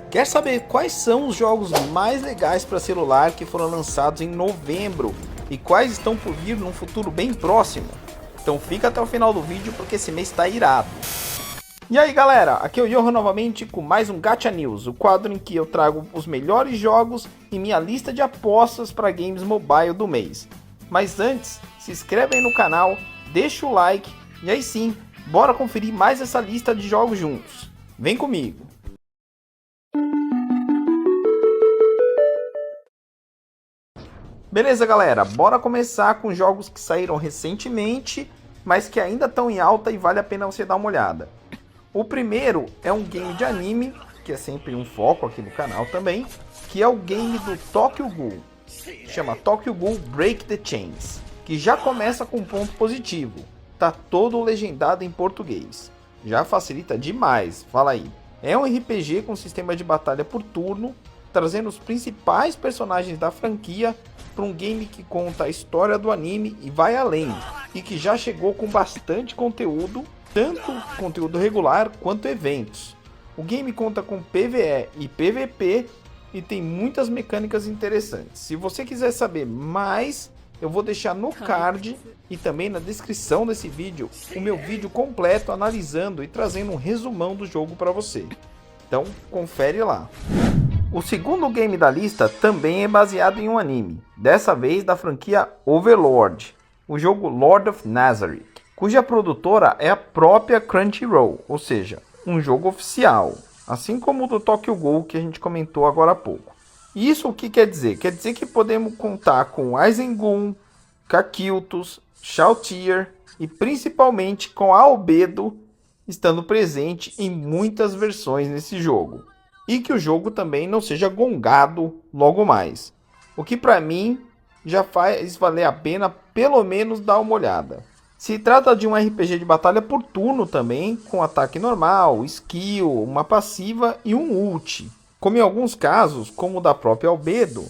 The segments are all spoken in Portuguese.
Quer saber quais são os jogos mais legais para celular que foram lançados em novembro e quais estão por vir num futuro bem próximo? Então fica até o final do vídeo porque esse mês está irado. E aí galera, aqui é o Johan novamente com mais um Gacha News, o quadro em que eu trago os melhores jogos e minha lista de apostas para games mobile do mês. Mas antes, se inscreve aí no canal, deixa o like e aí sim, bora conferir mais essa lista de jogos juntos. Vem comigo! Beleza galera, bora começar com jogos que saíram recentemente, mas que ainda estão em alta e vale a pena você dar uma olhada. O primeiro é um game de anime, que é sempre um foco aqui no canal também, que é o game do Tokyo Ghoul. Chama Tokyo Ghoul Break the Chains, que já começa com um ponto positivo. Tá todo legendado em português. Já facilita demais, fala aí. É um RPG com sistema de batalha por turno, trazendo os principais personagens da franquia para um game que conta a história do anime e vai além, e que já chegou com bastante conteúdo, tanto conteúdo regular quanto eventos. O game conta com PvE e PvP e tem muitas mecânicas interessantes. Se você quiser saber mais, eu vou deixar no card e também na descrição desse vídeo o meu vídeo completo analisando e trazendo um resumão do jogo para você. Então confere lá. O segundo game da lista também é baseado em um anime, dessa vez da franquia Overlord, o jogo Lord of Nazareth, cuja produtora é a própria Crunchyroll, ou seja, um jogo oficial, assim como o do Tokyo Ghoul que a gente comentou agora há pouco. E isso o que quer dizer? Quer dizer que podemos contar com Aizengun, Kakiltos, Shoutier e principalmente com a Albedo estando presente em muitas versões nesse jogo. E que o jogo também não seja gongado logo mais. O que para mim já faz valer a pena pelo menos dar uma olhada. Se trata de um RPG de batalha por turno também, com ataque normal, skill, uma passiva e um ult. Como em alguns casos, como o da própria Albedo,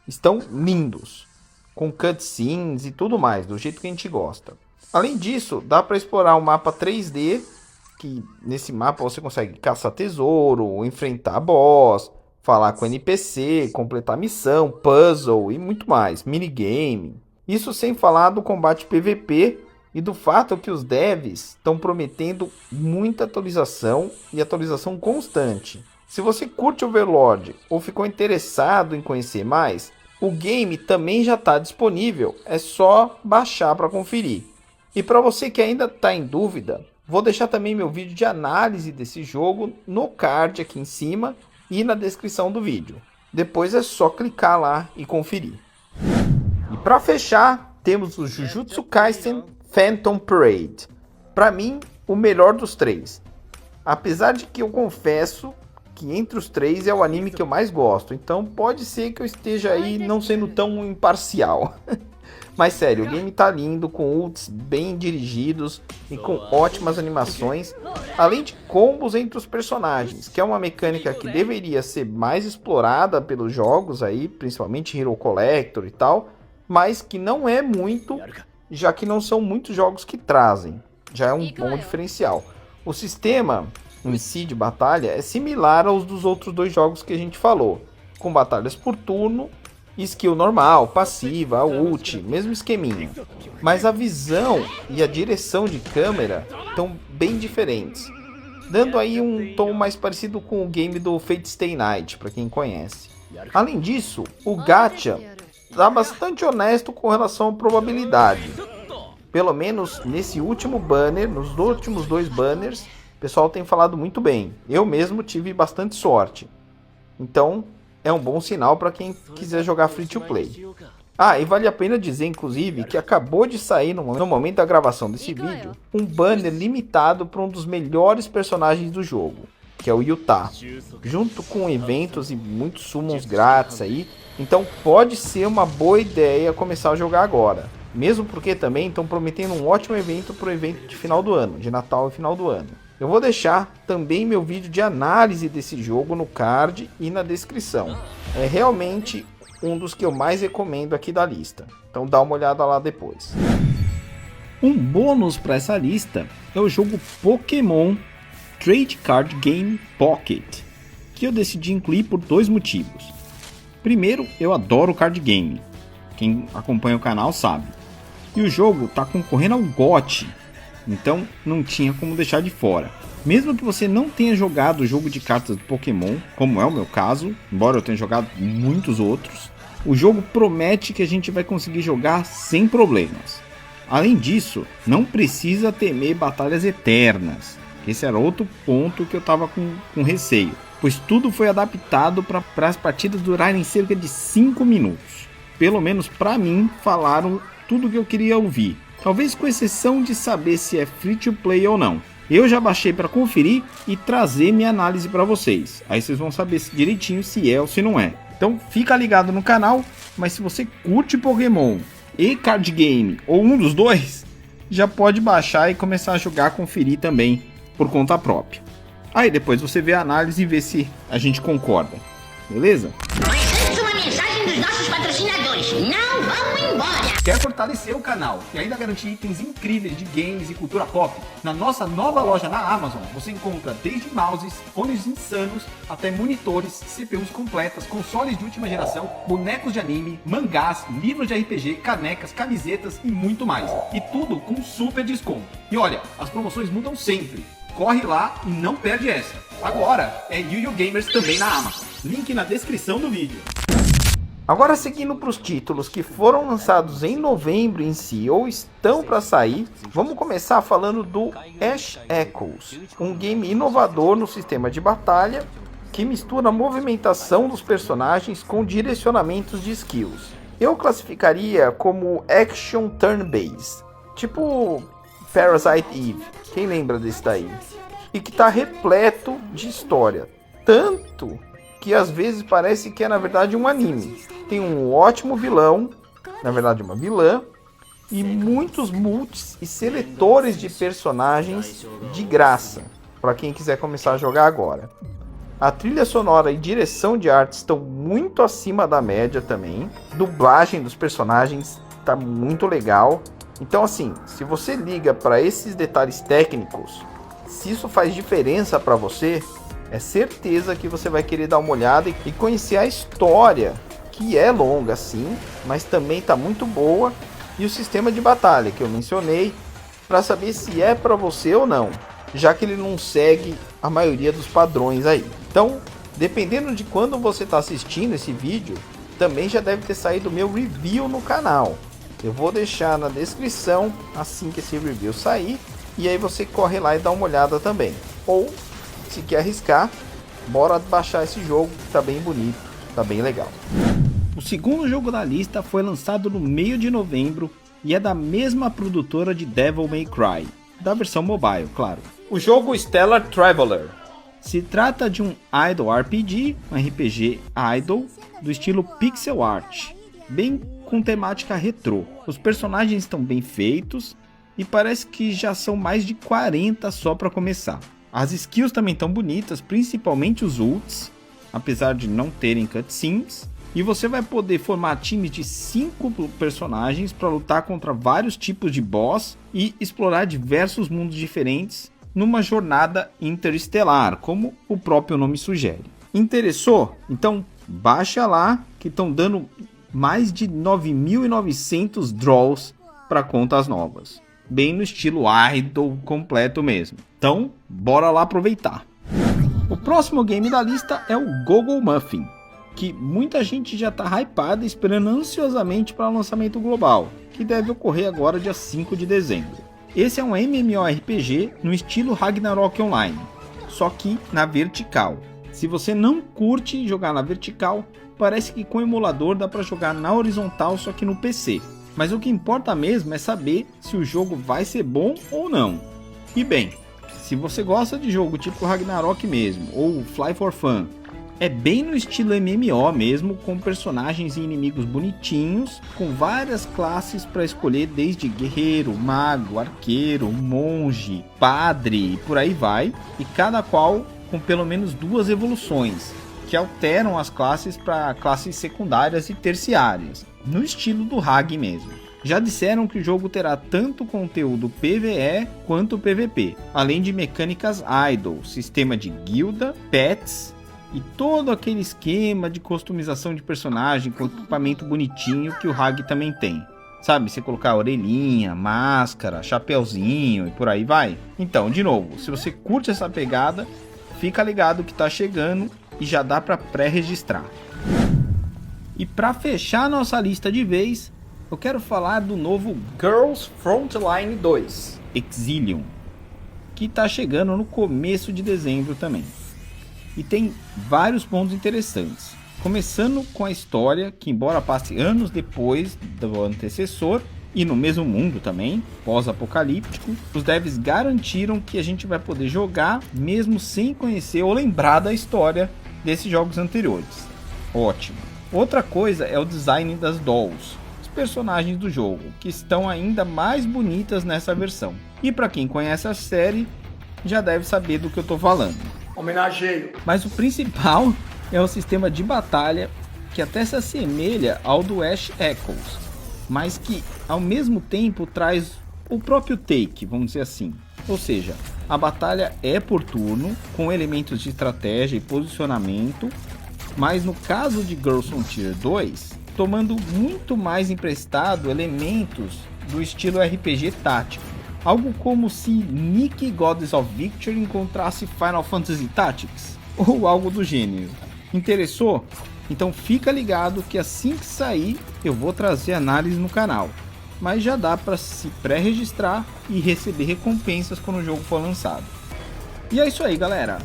estão lindos. Com cutscenes e tudo mais, do jeito que a gente gosta. Além disso, dá para explorar um mapa 3D, que nesse mapa você consegue caçar tesouro, enfrentar boss, falar com NPC, completar missão, puzzle e muito mais, minigame. Isso sem falar do combate PVP e do fato que os devs estão prometendo muita atualização e atualização constante. Se você curte Overlord ou ficou interessado em conhecer mais, o game também já está disponível, é só baixar para conferir. E para você que ainda está em dúvida, vou deixar também meu vídeo de análise desse jogo no card aqui em cima e na descrição do vídeo. Depois é só clicar lá e conferir. E para fechar, temos o Jujutsu Kaisen Phantom Parade. Para mim, o melhor dos três. Apesar de que eu confesso que entre os três é o anime que eu mais gosto. Então pode ser que eu esteja aí não sendo tão imparcial. Mas sério, o game tá lindo, com ults bem dirigidos e com ótimas animações, além de combos entre os personagens, que é uma mecânica que deveria ser mais explorada pelos jogos aí, principalmente Hero Collector e tal, mas que não é muito, já que não são muitos jogos que trazem, já é um bom diferencial. O sistema em si de batalha é similar aos dos outros dois jogos que a gente falou, com batalhas por turno, skill normal, passiva, ult, mesmo esqueminha. Mas a visão e a direção de câmera estão bem diferentes, dando aí um tom mais parecido com o game do Fate Stay Night, para quem conhece. Além disso, o gacha está bastante honesto com relação à probabilidade. Pelo menos nesse último banner, nos últimos dois banners, o pessoal tem falado muito bem. Eu mesmo tive bastante sorte. Então é um bom sinal para quem quiser jogar free to play. Ah, e vale a pena dizer, inclusive, que acabou de sair no momento da gravação desse vídeo, um banner limitado para um dos melhores personagens do jogo, que é o Yuta, junto com eventos e muitos summons grátis aí, então pode ser uma boa ideia começar a jogar agora. Mesmo porque também estão prometendo um ótimo evento para o evento de final do ano, de Natal e final do ano. Eu vou deixar também meu vídeo de análise desse jogo no card e na descrição. É realmente um dos que eu mais recomendo aqui da lista. Então dá uma olhada lá depois. Um bônus para essa lista é o jogo Pokémon Trade Card Game Pocket, que aqui eu decidi incluir por 2 motivos. Primeiro, eu adoro card game, quem acompanha o canal sabe. E o jogo tá concorrendo ao GOT, então não tinha como deixar de fora. Mesmo que você não tenha jogado o jogo de cartas do Pokémon, como é o meu caso, embora eu tenha jogado muitos outros, o jogo promete que a gente vai conseguir jogar sem problemas. Além disso, não precisa temer batalhas eternas. Esse era outro ponto que eu estava com receio, pois tudo foi adaptado para as partidas durarem cerca de 5 minutos. Pelo menos para mim, falaram tudo que eu queria ouvir. Talvez com exceção de saber se é free to play ou não. Eu já baixei para conferir e trazer minha análise para vocês. Aí vocês vão saber direitinho se é ou se não é. Então fica ligado no canal, mas se você curte Pokémon e card game ou um dos dois, já pode baixar e começar a jogar, conferir também por conta própria. Aí depois você vê a análise e vê se a gente concorda, beleza? Mas uma mensagem dos nossos patrocinadores, não vamos embora! Quer fortalecer o canal e ainda garantir itens incríveis de games e cultura pop? Na nossa nova loja na Amazon, você encontra desde mouses, fones insanos, até monitores, CPUs completas, consoles de última geração, bonecos de anime, mangás, livros de RPG, canecas, camisetas e muito mais. E tudo com super desconto. E olha, as promoções mudam sempre. Corre lá e não perde essa. Agora é Yu-Yu Gamers também na Amazon. Link na descrição do vídeo. Agora seguindo para os títulos que foram lançados em novembro em si ou estão para sair, vamos começar falando do Ash Echoes, um game inovador no sistema de batalha que mistura a movimentação dos personagens com direcionamentos de skills. Eu classificaria como action turn-based, tipo Parasite Eve, quem lembra desse daí? E que está repleto de história, tanto que às vezes parece que é na verdade um anime. Tem um ótimo vilão, na verdade uma vilã, e muitos multis e seletores de personagens de graça, para quem quiser começar a jogar agora. A trilha sonora e direção de arte estão muito acima da média também. Dublagem dos personagens está muito legal. Então assim, se você liga para esses detalhes técnicos, se isso faz diferença para você, é certeza que você vai querer dar uma olhada e conhecer a história, que é longa sim, mas também está muito boa, e o sistema de batalha que eu mencionei, para saber se é para você ou não, já que ele não segue a maioria dos padrões aí. Então, dependendo de quando você está assistindo esse vídeo, também já deve ter saído o meu review no canal. Eu vou deixar na descrição assim que esse review sair, e aí você corre lá e dá uma olhada também. Ou, se quer arriscar, bora baixar esse jogo, que tá bem bonito, tá bem legal. O segundo jogo da lista foi lançado no meio de novembro e é da mesma produtora de Devil May Cry, da versão mobile, claro. O jogo Stellar Traveler. Se trata de um idol RPG, um RPG idol, do estilo pixel art, bem com temática retrô. Os personagens estão bem feitos e parece que já são mais de 40 só para começar. As skills também estão bonitas, principalmente os ults, apesar de não terem cutscenes. E você vai poder formar times de 5 personagens para lutar contra vários tipos de boss e explorar diversos mundos diferentes numa jornada interestelar, como o próprio nome sugere. Interessou? Então baixa lá, que estão dando mais de 9.900 draws para contas novas. Bem no estilo idol completo mesmo. Então, bora lá aproveitar. O próximo game da lista é o Go-Go Muffin, que muita gente já está hypada esperando ansiosamente para o lançamento global, que deve ocorrer agora dia 5 de dezembro. Esse é um MMORPG no estilo Ragnarok Online, só que na vertical. Se você não curte jogar na vertical, parece que com o emulador dá para jogar na horizontal, só que no PC. Mas o que importa mesmo é saber se o jogo vai ser bom ou não. E bem, se você gosta de jogo tipo Ragnarok mesmo, ou Fly for Fun, é bem no estilo MMO mesmo, com personagens e inimigos bonitinhos, com várias classes para escolher, desde guerreiro, mago, arqueiro, monge, padre e por aí vai, e cada qual com pelo menos 2 evoluções, que alteram as classes para classes secundárias e terciárias, no estilo do Rag mesmo. Já disseram que o jogo terá tanto conteúdo PvE quanto PvP, além de mecânicas idle, sistema de guilda, pets e todo aquele esquema de customização de personagem com equipamento bonitinho que o Hag também tem. Sabe, você colocar orelhinha, máscara, chapeuzinho e por aí vai. Então, de novo, se você curte essa pegada, fica ligado que tá chegando e já dá para pré-registrar. E para fechar nossa lista de vez, eu quero falar do novo Girls Frontline 2, Exilium, que tá chegando no começo de dezembro também. E tem vários pontos interessantes. Começando com a história, que embora passe anos depois do antecessor, e no mesmo mundo também, pós-apocalíptico, os devs garantiram que a gente vai poder jogar mesmo sem conhecer ou lembrar da história desses jogos anteriores. Ótimo. Outra coisa é o design das dolls, os personagens do jogo, que estão ainda mais bonitas nessa versão. E para quem conhece a série, já deve saber do que eu estou falando. Homenageio. Mas o principal é o sistema de batalha, que até se assemelha ao do Ash Echoes, mas que ao mesmo tempo traz o próprio take, vamos dizer assim. Ou seja, a batalha é por turno, com elementos de estratégia e posicionamento, mas no caso de Girls Frontier 2, tomando muito mais emprestado elementos do estilo RPG tático. Algo como se Nick Goddess of Victory encontrasse Final Fantasy Tactics, ou algo do gênero. Interessou? Então fica ligado que assim que sair eu vou trazer análise no canal, mas já dá para se pré-registrar e receber recompensas quando o jogo for lançado. E é isso aí, galera.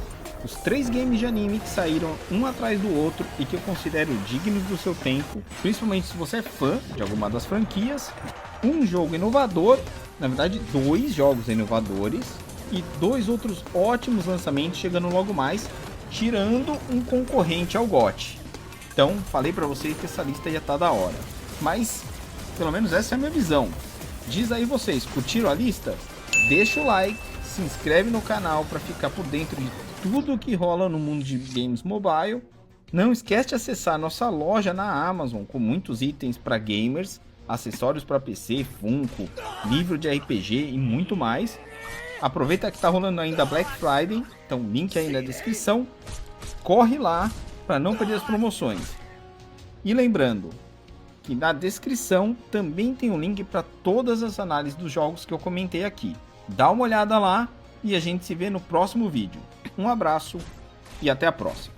Os 3 games de anime que saíram um atrás do outro e que eu considero dignos do seu tempo, principalmente se você é fã de alguma das franquias, um jogo inovador, na verdade 2 jogos inovadores e 2 outros ótimos lançamentos chegando logo mais, tirando um concorrente ao GOT. Então falei pra vocês que essa lista ia estar da hora, mas pelo menos essa é a minha visão. Diz aí vocês, curtiram a lista? Deixa o like, se inscreve no canal para ficar por dentro de tudo que rola no mundo de games mobile. Não esquece de acessar nossa loja na Amazon com muitos itens para gamers, acessórios para PC, Funko, livro de RPG e muito mais. Aproveita que está rolando ainda Black Friday, então link aí na descrição. Corre lá para não perder as promoções. E lembrando que na descrição também tem um link para todas as análises dos jogos que eu comentei aqui. Dá uma olhada lá e a gente se vê no próximo vídeo. Um abraço e até a próxima.